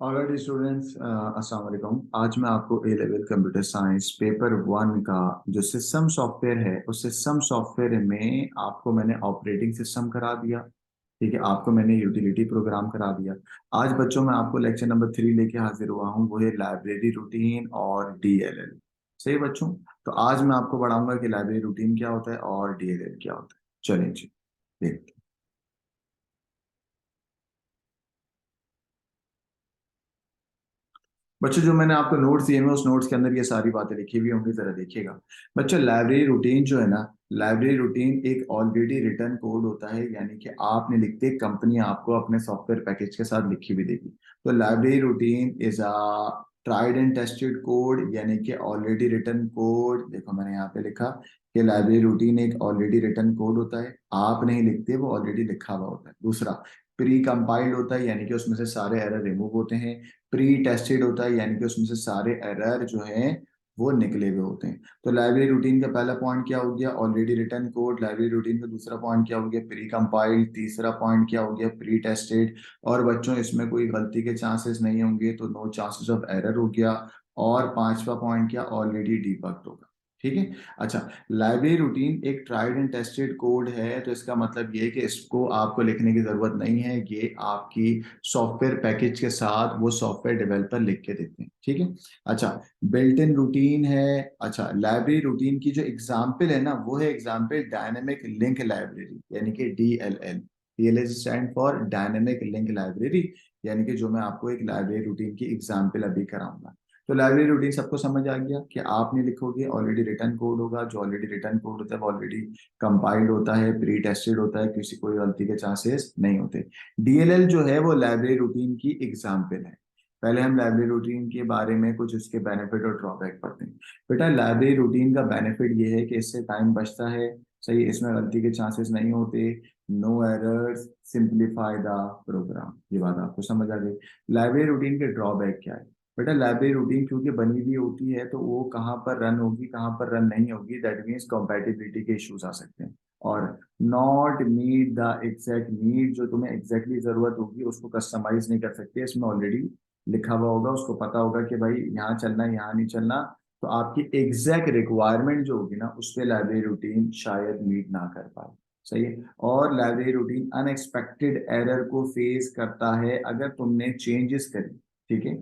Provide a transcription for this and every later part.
Alright students, अस्सलाम वालेकुम। आज मैं आपको A level computer science paper one का जो सिस्टम सॉफ्टवेयर है उस सिस्टम सॉफ्टवेयर में आपको मैंने ऑपरेटिंग सिस्टम करा दिया। ठीक है, आपको मैंने यूटिलिटी प्रोग्राम करा दिया। आज बच्चों मैं आपको लेक्चर नंबर 3 लेके हाजिर हुआ हूँ, वो है लाइब्रेरी रूटीन और डीएलएल। सही है बच्चों। तो आज मैं आपको पढ़ाऊंगा कि लाइब्रेरी रूटीन क्या होता है और डीएलएल क्या होता है। चलें जी, देखते हैं। बच्चों, जो मैंने आपको नोट्स दिए हैं उस नोट्स के अंदर ये सारी बातें लिखी हुई होंगी, जरा देखिएगा। बच्चों, लाइब्रेरी रूटीन जो है ना, लाइब्रेरी रूटीन एक ऑलरेडी रिटर्न कोड होता है, यानी कि आपने लिखते कंपनी आपको अपने सॉफ्टवेयर पैकेज के साथ लिखी हुई देगी। तो library routine is a tried and tested code, यानी कि ऑलरेडी रिटर्न कोड। देखो मैंने यहाँ पे लिखा कि लाइब्रेरी रूटीन एक ऑलरेडी रिटर्न कोड होता है, आप नहीं लिखते, वो ऑलरेडी लिखा हुआ होता है। दूसरा, प्री कंपाइल्ड होता है, यानी कि उसमें से सारे एरर रिमूव होते हैं। प्री टेस्टेड होता है, यानी कि उसमें से सारे एरर जो हैं वो निकले हुए होते हैं। तो लाइब्रेरी रूटीन का पहला पॉइंट क्या हो गया? Already return code. Library routine का दूसरा पॉइंट क्या हो गया? Pre compiled. तीसरा पॉइंट क्या हो गया? Pre tested. और बच्चों इसमें कोई गलती के चांसेस नहीं होंगे, तो नो चांसेस ऑफ एरर हो गया। और पांचवा पॉइंट क्या? ऑलरेडी डीबग्ड होगा। ठीक है। अच्छा, लाइब्रेरी रूटीन एक ट्राइड एंड टेस्टेड कोड है, तो इसका मतलब ये है कि इसको आपको लिखने की जरूरत नहीं है, ये आपकी सॉफ्टवेयर पैकेज के साथ वो सॉफ्टवेयर डेवलपर लिख के देते हैं। ठीक है। अच्छा, बिल्ट इन रूटीन है। अच्छा, लाइब्रेरी रूटीन की जो एग्जाम्पल है ना, वो है एग्जाम्पल डायनेमिक लिंक लाइब्रेरी, यानी कि DLL. DLL stand for dynamic link library, यानी कि जो मैं आपको एक लाइब्रेरी रूटीन की एग्जाम्पल अभी कराऊंगा। तो लाइब्रेरी रूटीन सबको समझ आ गया कि आप नहीं लिखोगे, ऑलरेडी रिटर्न कोड होगा। जो ऑलरेडी रिटर्न कोड होता है वो ऑलरेडी कंपाइल्ड होता है, प्री टेस्टेड होता है, किसी कोई गलती के चांसेस नहीं होते। डीएलएल जो है वो लाइब्रेरी रूटीन की एग्जाम्पल है। पहले हम लाइब्रेरी रूटीन के बारे में कुछ उसके बेनिफिट और ड्रॉबैक पढ़ते हैं। बेटा, लाइब्रेरी रूटीन का बेनिफिट ये है कि इससे टाइम बचता है। सही, इसमें गलती के चांसेस नहीं होते। No errors, simplify the program. ये बात आपको समझ आ गई। लाइब्रेरी रूटीन के ड्रॉबैक क्या है? बेटा, लाइब्रेरी रूटीन क्योंकि बनी हुई होती है, तो वो कहाँ पर रन होगी, कहाँ पर रन नहीं होगी, दैट मीन्स कंपैटिबिलिटी के इश्यूज आ सकते हैं। और not meet the exact need, जो तुम्हें एग्जैक्टली जरूरत होगी उसको कस्टमाइज नहीं कर सकते, इसमें ऑलरेडी लिखा हुआ होगा, उसको पता होगा कि भाई यहाँ चलना है, यहाँ नहीं चलना। तो आपकी एग्जैक्ट रिक्वायरमेंट जो होगी ना, उस पर लाइब्रेरी रूटीन शायद मीट ना कर पाए। सही है। और लाइब्रेरी रूटीन अनएक्सपेक्टेड एरर को फेस करता है अगर तुमने चेंजेस करी। ठीक है।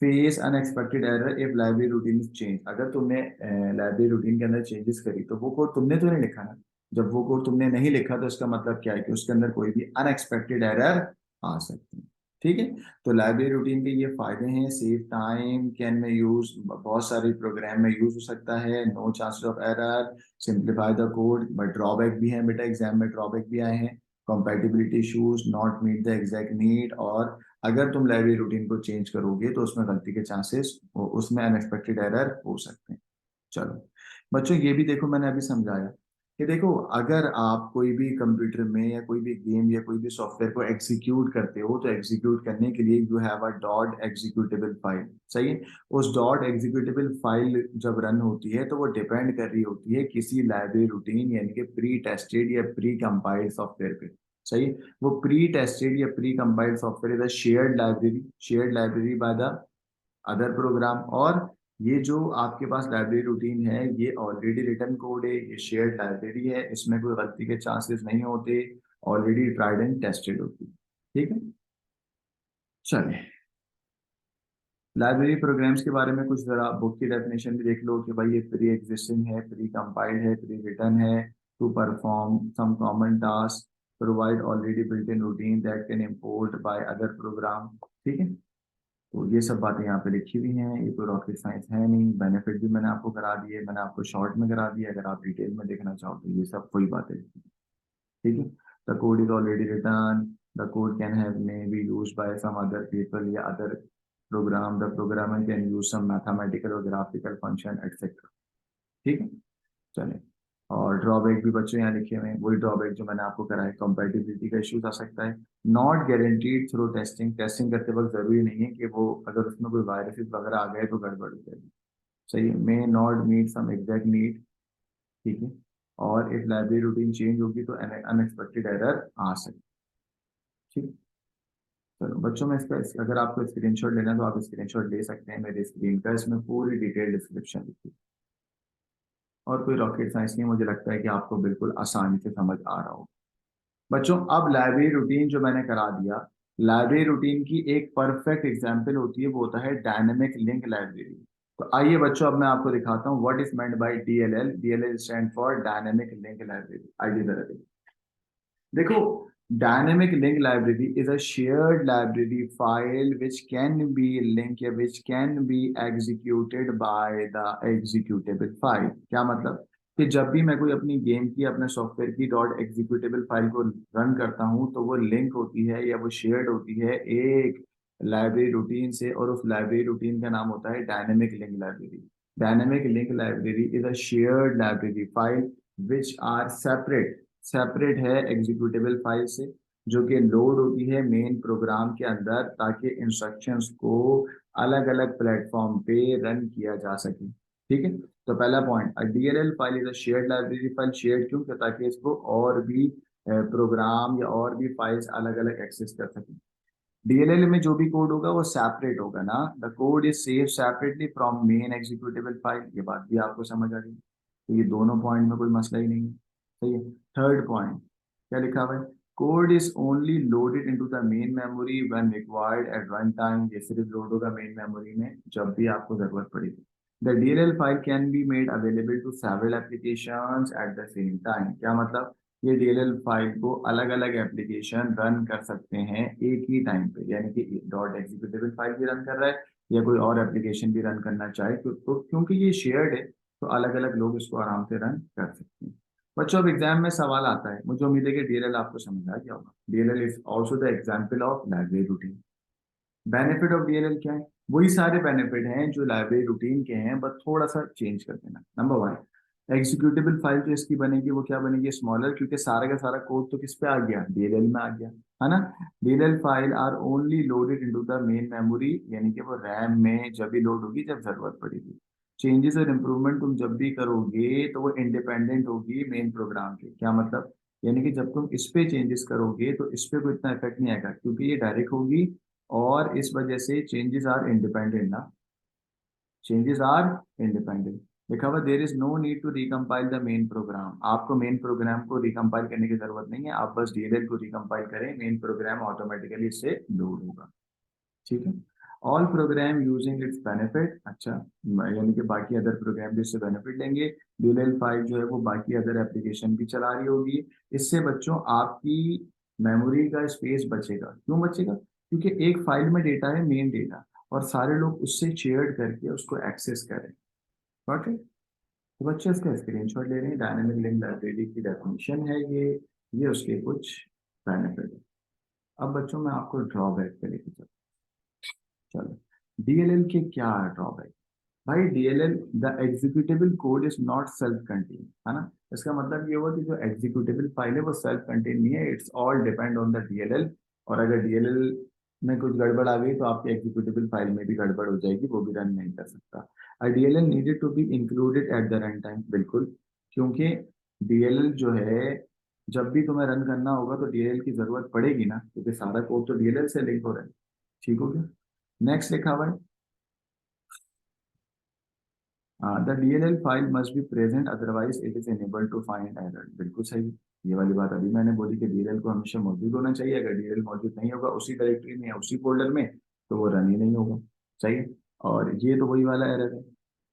Face unexpected error if library routine is change. अगर तुमने लाइब्रेरी रूटीन के अंदर चेंजेस करी, तो वो कोड तुमने तो नहीं लिखा ना। जब वो कोड तुमने नहीं लिखा, तो इसका मतलब क्या है कि उसके अंदर कोई भी अनएक्सपेक्टेड एरर आ सकती है। ठीक है। तो लाइब्रेरी रूटीन के ये फायदे हैं: सेव टाइम, कैन में यूज, बहुत सारे प्रोग्राम में यूज हो सकता है, no chances of error, simplify the code. But drawback भी है बेटा, एग्जाम में ड्रॉबैक भी आए हैं। Compatibility issues, not meet the exact need, और अगर तुम लाइब्रेरी रूटीन को चेंज करोगे तो उसमें गलती के चांसेस, उसमें अनएक्सपेक्टेड एरर हो सकते हैं। चलो बच्चों, ये भी देखो मैंने अभी समझाया कि देखो, अगर आप कोई भी कंप्यूटर में या कोई भी गेम या कोई भी सॉफ्टवेयर को एग्जीक्यूट करते हो, तो एग्जीक्यूट करने के लिए you have a dot executable file. सही है। उस डॉट एग्जीक्यूटेबल फाइल जब रन होती है, तो वो डिपेंड कर रही होती है किसी लाइब्रेरी रूटीन, यानी कि प्री टेस्टेड या प्री कंपाइल्ड सॉफ्टवेयर पे। सही है। वो प्री टेस्टेड या pre compiled software is a shared library by the other program. और ये जो आपके पास लाइब्रेरी रूटीन है, ये ऑलरेडी रिटर्न कोड है, ये शेयर्ड लाइब्रेरी है, इसमें कोई गलती के चांसेस नहीं होते, ऑलरेडी ट्राइड एंड टेस्टेड होती है। ठीक है। चलिए, लाइब्रेरी प्रोग्राम्स के बारे में कुछ जरा बुक की डेफिनेशन भी देख लो कि भाई ये प्री एग्जिस्टिंग है, प्री कंपाइल्ड है, प्री रिटर्न है to perform some common task, provide already built in routine that can import by other program. ठीक है। तो ये सब बातें यहाँ पे लिखी हुई हैं, ये कोई रॉकेट साइंस है नहीं। बेनिफिट भी मैंने आपको करा दिए, मैंने आपको शॉर्ट में करा दिया, अगर आप डिटेल में देखना चाहो तो ये सब कोई बातें लिखी हैं। ठीक है। The code is already written, the code can have may be use by some other people या other program, the programmer can use some mathematical और ग्राफिकल फंक्शन एटसेट्रा। ठीक है। चलिए, और ड्रॉबैक भी बच्चों यहाँ लिखे हुए हैं, वही ड्रॉबैक जो मैंने आपको करा है, कंपेटिबिलिटी का इश्यूज आ सकता है। Not guaranteed through testing, testing करते वक्त जरूरी नहीं है कि वो, अगर उसमें कोई वायरसेस वगैरह आ गए तो गड़बड़ हो जाएगी। सही है। May not meet some exact need. ठीक है। और इफ लाइब्रेरी रूटीन चेंज होगी तो अनएक्सपेक्टेड एरर आ सकती है। ठीक है। चलो बच्चों में इसका अगर आपको स्क्रीनशॉट लेना है तो आप स्क्रीनशॉट ले सकते हैं मेरे स्क्रीन का, इसमें पूरी डिटेल डिस्क्रिप्शन लिखी है। और कोई रॉकेट साइंस नहीं, मुझे लगता है कि आपको बिल्कुल आसानी से समझ आ रहा हो। बच्चों अब लाइब्रेरी रूटीन जो मैंने करा दिया, लाइब्रेरी रूटीन की एक परफेक्ट एग्जांपल होती है, वो होता है डायनेमिक लिंक लाइब्रेरी। तो आइए बच्चों अब मैं आपको दिखाता हूँ what is meant by DLL. DLL stand for dynamic link library. आइए जरा देखो, dynamic link library is a shared library file which can be linked, which can be executed by the executable file। क्या मतलब कि जब भी मैं कोई अपनी गेम की, अपने सॉफ्टवेयर की डॉट एग्जीक्यूटेबल फाइल को रन करता हूं तो वो लिंक होती है या वो शेयर्ड होती है एक लाइब्रेरी रूटीन से, और उस लाइब्रेरी रूटीन का नाम होता है dynamic link library. Dynamic link library is a shared library file which are separate, separate है एग्जीक्यूटेबल फाइल से, जो कि लोड होती है मेन प्रोग्राम के अंदर ताकि इंस्ट्रक्शंस को अलग अलग प्लेटफॉर्म पे रन किया जा सके। ठीक है, तो पहला point, DLL file is a shared library file. Shared क्यों? ताकि इसको और भी प्रोग्राम या और भी फाइल्स अलग अलग एक्सेस कर सकें। डीएलएल में जो भी कोड होगा वो सेपरेट होगा ना, the code is save separately from main executable file. ये बात भी आपको समझ आ गई, तो ये दोनों पॉइंट में कोई मसला ही नहीं है। सही है। थर्ड पॉइंट क्या लिखा हुआ है? Code is only loaded into the main memory when required at run time. ये सिर्फ लोड होगा मेन मेमोरी में जब भी आपको जरूरत पड़ेगी। The DLL file can be made available to several applications at the same time. क्या मतलब? ये डीएलएल फाइल को अलग अलग एप्लीकेशन रन कर सकते हैं एक ही टाइम पे, यानी कि डॉट एग्जीक्यूटेबल फाइल भी रन कर रहा है या कोई और एप्लीकेशन भी रन करना चाहे तो क्योंकि ये शेयर्ड है तो अलग अलग लोग इसको आराम से रन कर सकते हैं। बच्चों अब एग्जाम में सवाल आता है, मुझे उम्मीद है कि डीएलएल आपको समझ आ गया होगा। DLL is also the example of library routine. Benefit of DLL क्या है? वही सारे बेनिफिट हैं जो लाइब्रेरी रूटीन के हैं, बस थोड़ा सा चेंज कर देना। नंबर वन, एग्जीक्यूटेबल फाइल जो इसकी बनेगी वो क्या बनेगी? स्मॉलर, क्योंकि सारा का सारा कोड तो किस पे आ गया? डीएलएल में आ गया, है ना। DLL file are only loaded into the main memory, यानी कि वो रैम में जब भी लोड होगी जब जरूरत पड़ेगी। चेंजेस और इम्प्रूवमेंट तुम जब भी करोगे तो वो इंडिपेंडेंट होगी मेन प्रोग्राम के। क्या मतलब? यानी कि जब तुम इस पे चेंजेस करोगे तो इस पे कोई इतना इफेक्ट नहीं आएगा क्योंकि ये डायरेक्ट होगी, और इस वजह से चेंजेस आर इंडिपेंडेंट ना, चेंजेस आर इंडिपेंडेंट। लिखा हुआ there is no need to recompile the main program. आपको मेन प्रोग्राम को रिकम्पाइल करने की जरूरत नहीं है, आप बस डीएलएल को रिकम्पाइल करें, मेन प्रोग्राम ऑटोमेटिकली इससे लोड होगा। ठीक है। All programme using its benefit, अच्छा, यानी कि बाकी अदर प्रोग्राम भी इससे बेनिफिट लेंगे। डीएलएल फाइल जो है वो बाकी अदर एप्लीकेशन भी चला रही होगी। इससे बच्चों आपकी मेमोरी का स्पेस बचेगा। क्यों बचेगा? क्योंकि एक फाइल में डेटा है, मेन डेटा, और सारे लोग उससे शेयर करके उसको एक्सेस करें। ओके, तो बच्चे इसका स्क्रीनशॉट ले रहे हैं। डायनेमिक लिंक लाइब्रेरी की डेफिनेशन है ये उसके कुछ बेनिफिट है। अब बच्चों मैं आपको ड्रॉबैक पे लेके चलता हूं। चलो, डीएलएल के क्या ड्रॉबैक? भाई DLL, the executable code is not self contain, है ना। इसका मतलब ये हुआ कि जो एग्जीक्यूटेबल फाइल है वो सेल्फ कंटेन नहीं है, it's all depend on the DLL. और अगर डीएलएल में कुछ गड़बड़ आ गई तो आपकी एग्जीक्यूटेबल फाइल में भी गड़बड़ हो जाएगी, वो भी रन नहीं कर सकता। DLL needed to be included at the run time, बिल्कुल, क्योंकि डीएलएल जो है जब भी तुम्हें रन करना होगा तो डीएलएल की जरूरत पड़ेगी ना, क्योंकि सारा कोड तो डीएलएल से लिंक हो रहा है। ठीक हो गया। नेक्स्ट लिखा हुआ है, the DLL file must be present otherwise it is enable to find error. बिल्कुल सही। ये वाली बात अभी मैंने बोली कि डीएलएल को हमेशा मौजूद होना चाहिए, अगर डीएलएल मौजूद नहीं होगा उसी डायरेक्टरी में या उसी फोल्डर में तो वो रन ही नहीं होगा। सही है। और ये तो वही वाला एरर है।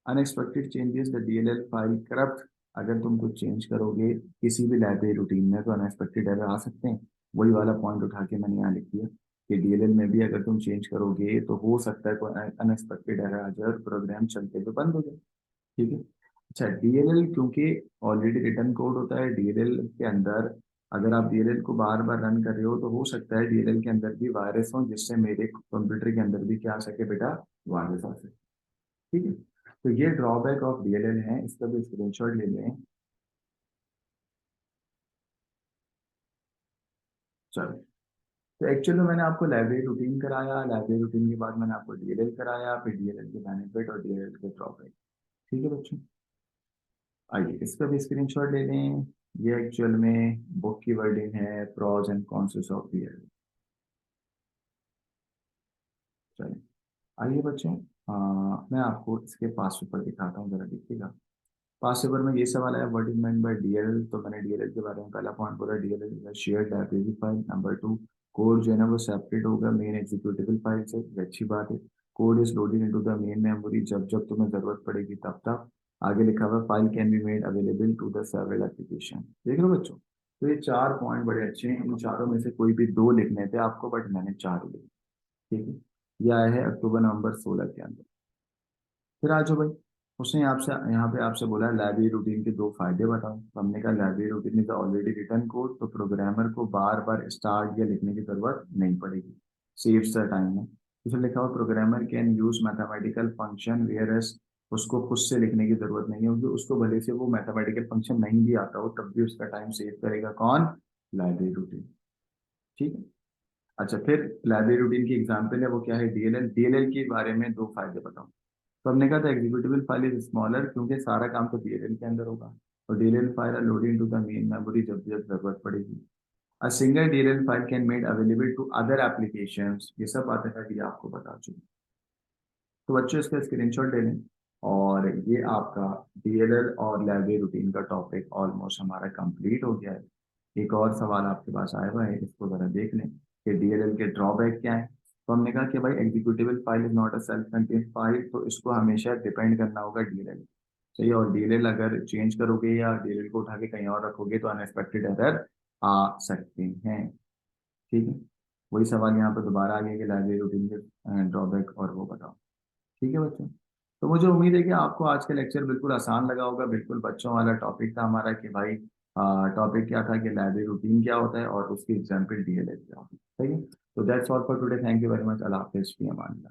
Unexpected changes the DLL file corrupt. अगर तुम कुछ चेंज करोगे किसी भी लाइब्रेरी रूटीन में तो अनएक्सपेक्टेड एरर आ सकते हैं। वही वाला पॉइंट उठा के मैंने यहाँ लिख दिया कि डीएलएल में भी अगर तुम चेंज करोगे तो हो सकता है कोई अनएक्सपेक्टेड एरर आ जाए और प्रोग्राम चलते हुए बंद हो जाए। ठीक है। अच्छा, डीएलएल क्योंकि ऑलरेडी रिटर्न कोड होता है डीएलएल के अंदर, अगर आप डीएलएल को बार बार रन कर रहे हो तो हो सकता है डीएलएल के अंदर भी वायरस हो जिससे मेरे कंप्यूटर के अंदर भी क्या आ सके बेटा? वायरस आ सके। ठीक है। तो ये ड्रॉबैक ऑफ डीएलएल है, इसका भी स्क्रीनशॉट ले लें। चलो, तो एक्चुअली मैंने आपको लाइब्रेरी रूटीन कराया, लाइब्रेरी रूटीन के बाद मैंने आपको डीएलएल कराया, फिर डीएलएल के बेनिफिट और डीएलएल के ड्रॉबैक। ठीक है बच्चों, आइए इसका भी स्क्रीनशॉट ले लें। ये एक्चुअल में बुक की वर्डिंग है, pros and cons of DLL. चलिए आइए बच्चों, मैं आपको इसके पास पेपर दिखाता हूँ, जरा देखिएगा। पास पेपर में ये सवाल है, what is meant by DLL. तो मैंने डीएलएल के बारे में पहला पॉइंट बोला, DLL is shared library file. Number two, code जो है ना वो सेपरेट होगा मेन एग्जीक्यूटेबल फाइल से, ये अच्छी बात है। Code is loaded into the main memory, जब जब तुम्हें जरूरत पड़ेगी तब तक। आगे लिखा हुआ file can be made available to the several application. देख लो बच्चों, तो ये चार पॉइंट बड़े अच्छे हैं, इन चारों में से कोई भी दो लिखने थे आपको, बट मैंने चार लिखे। ठीक है, यह आया है अक्टूबर नवंबर 16 के अंदर। फिर आ जाओ भाई, उसने आपसे यहाँ पे आपसे बोला लाइब्रेरी रूटीन के दो फायदे बताओ। तो हमने कहा library routine is already written code, तो प्रोग्रामर को बार बार स्टार्ट या लिखने की जरूरत नहीं पड़ेगी, सेव्स द टाइम है। इसमें लिखा हुआ programmer can use mathematical function whereas, उसको खुद से लिखने की जरूरत नहीं होगी, उसको भले से वो मैथमेटिकल फंक्शन नहीं भी आता हो तब भी उसका टाइम सेव करेगा कौन, लाइब्रेरी रूटीन। ठीक है। अच्छा, फिर लाइब्रेरी रूटीन की एग्जाम्पल है वो क्या है, डीएलएल। डीएलएल के बारे में दो फायदे बताओ। तो हमने कहा था एग्जीक्यूटिबल फाइल इज स्मॉलर, क्योंकि सारा काम तो डीएलएल के अंदर होगा, और DLL file are loaded to the main memory जब जब जरूरत पड़ेगी। A single DLL file can made available to other applications, ये सब बातें मैं भी आपको बता चुकी। तो बच्चों इसका स्क्रीनशॉट ले लें, और ये आपका डीएलएल और लाइब्रेरी रूटीन का टॉपिक ऑलमोस्ट हमारा कंप्लीट हो गया है। एक और सवाल आपके पास आया हुआ है, इसको जरा देख लें कि डीएलएल के ड्रॉबैक क्या है। तो हमने कहा कि भाई executable file is not a self contained file, तो इसको हमेशा डिपेंड करना होगा डीएलएल। सही है, और डीएलएल अगर चेंज करोगे या डीएलएल को उठा के कहीं और रखोगे तो अनएक्सपेक्टेड एरर आ सकते हैं। ठीक है, वही सवाल यहाँ पर दोबारा आ गया कि लाइब्रेरी रूटीन के ड्रॉबैक और वो बताओ। ठीक है बच्चों, तो मुझे उम्मीद है कि आपको आज का लेक्चर बिल्कुल आसान लगा होगा। बिल्कुल बच्चों वाला टॉपिक था हमारा कि भाई टॉपिक क्या था कि लाइब्रेरी रूटीन क्या होता है और उसकी एग्जाम्पल डीएलएल क्या होती है। सही है, तो that's all for today, thank you very much, अल्लाह हाफिज़, फी अमान अल्लाह।